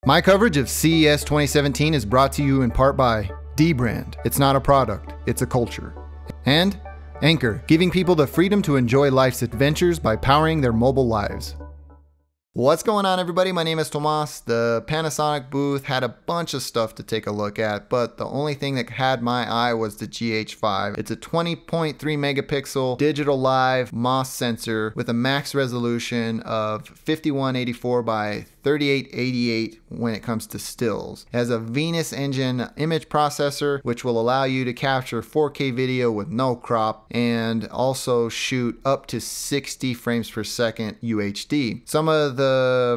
My coverage of CES 2017 is brought to you in part by D-Brand. It's not a product, it's a culture. And Anchor, giving people the freedom to enjoy life's adventures by powering their mobile lives. What's going on, everybody? My name is Tomas. The Panasonic booth had a bunch of stuff to take a look at, but the only thing that had my eye was the GH5. It's a 20.3 megapixel digital live MOS sensor with a max resolution of 5184 by 3888 when it comes to stills. It has a Venus engine image processor, which will allow you to capture 4K video with no crop and also shoot up to 60 frames per second UHD. Some of the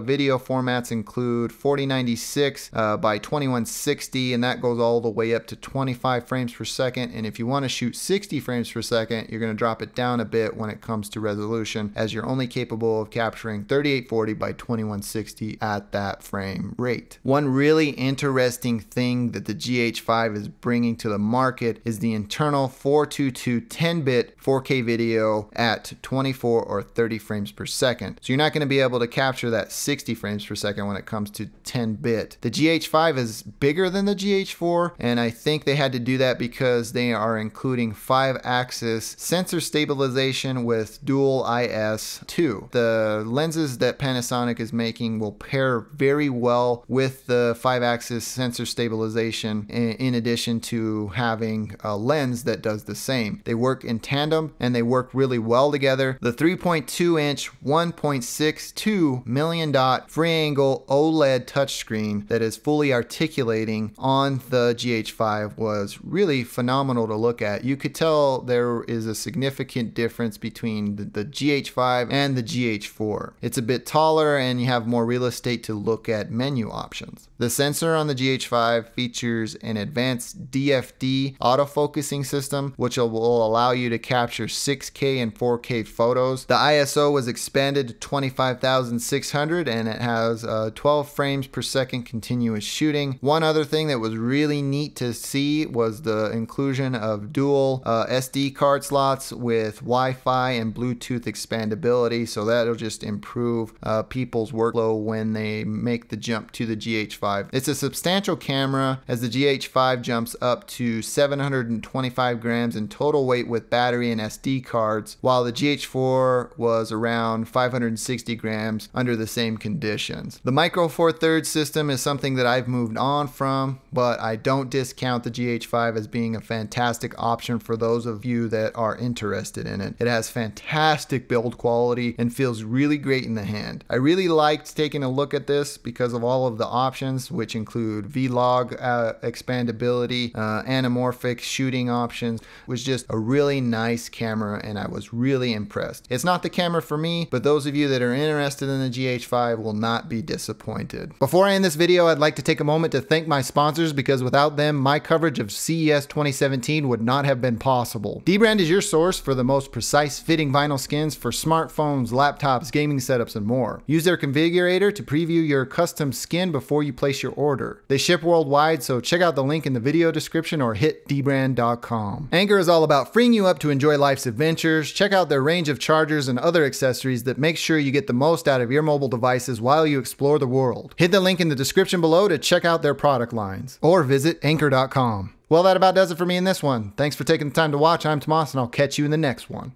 video formats include 4096 by 2160, and that goes all the way up to 25 frames per second. And if you want to shoot 60 frames per second, you're going to drop it down a bit when it comes to resolution, as you're only capable of capturing 3840 by 2160 at that frame rate. One really interesting thing that the GH5 is bringing to the market is the internal 422 10-bit 4K video at 24 or 30 frames per second. So you're not going to be able to capture that 60 frames per second when it comes to 10-bit. The GH5 is bigger than the GH4, and I think they had to do that because they are including 5-axis sensor stabilization with dual IS2. The lenses that Panasonic is making will pair very well with the 5-axis sensor stabilization, in addition to having a lens that does the same. They work in tandem and they work really well together. The 3.2 inch 1.62 million dot free angle OLED touchscreen that is fully articulating on the GH5 was really phenomenal to look at. You could tell there is a significant difference between the GH5 and the GH4. It's a bit taller and you have more real estate to look at menu options. The sensor on the GH5 features an advanced DFD autofocusing system, which will allow you to capture 6K and 4K photos. The ISO was expanded to 25,600 and it has 12 frames per second continuous shooting. One other thing that was really neat to see was the inclusion of dual SD card slots with Wi-Fi and Bluetooth expandability, so that'll just improve people's workflow when they make the jump to the GH5. It's a substantial camera, as the GH5 jumps up to 725 grams in total weight with battery and SD cards, while the GH4 was around 560 grams under the same conditions. The Micro Four Thirds system is something that I've moved on from, but I don't discount the GH5 as being a fantastic option for those of you that are interested in it. It has fantastic build quality and feels really great in the hand. I really liked taking a look at this because of all of the options, which include Vlog expandability, anamorphic shooting options. It was just a really nice camera and I was really impressed. It's not the camera for me, but those of you that are interested in the GH5 will not be disappointed. Before I end this video, I'd like to take a moment to thank my sponsors, because without them, my coverage of CES 2017 would not have been possible. D-Brand is your source for the most precise fitting vinyl skins for smartphones, laptops, gaming setups, and more. Use their configurator to preview your custom skin before you place your order. They ship worldwide, so check out the link in the video description or hit dbrand.com. Anchor is all about freeing you up to enjoy life's adventures. Check out their range of chargers and other accessories that make sure you get the most out of your mobile devices while you explore the world. Hit the link in the description below to check out their product lines, or visit anchor.com. Well, that about does it for me in this one. Thanks for taking the time to watch. I'm Tomas, and I'll catch you in the next one.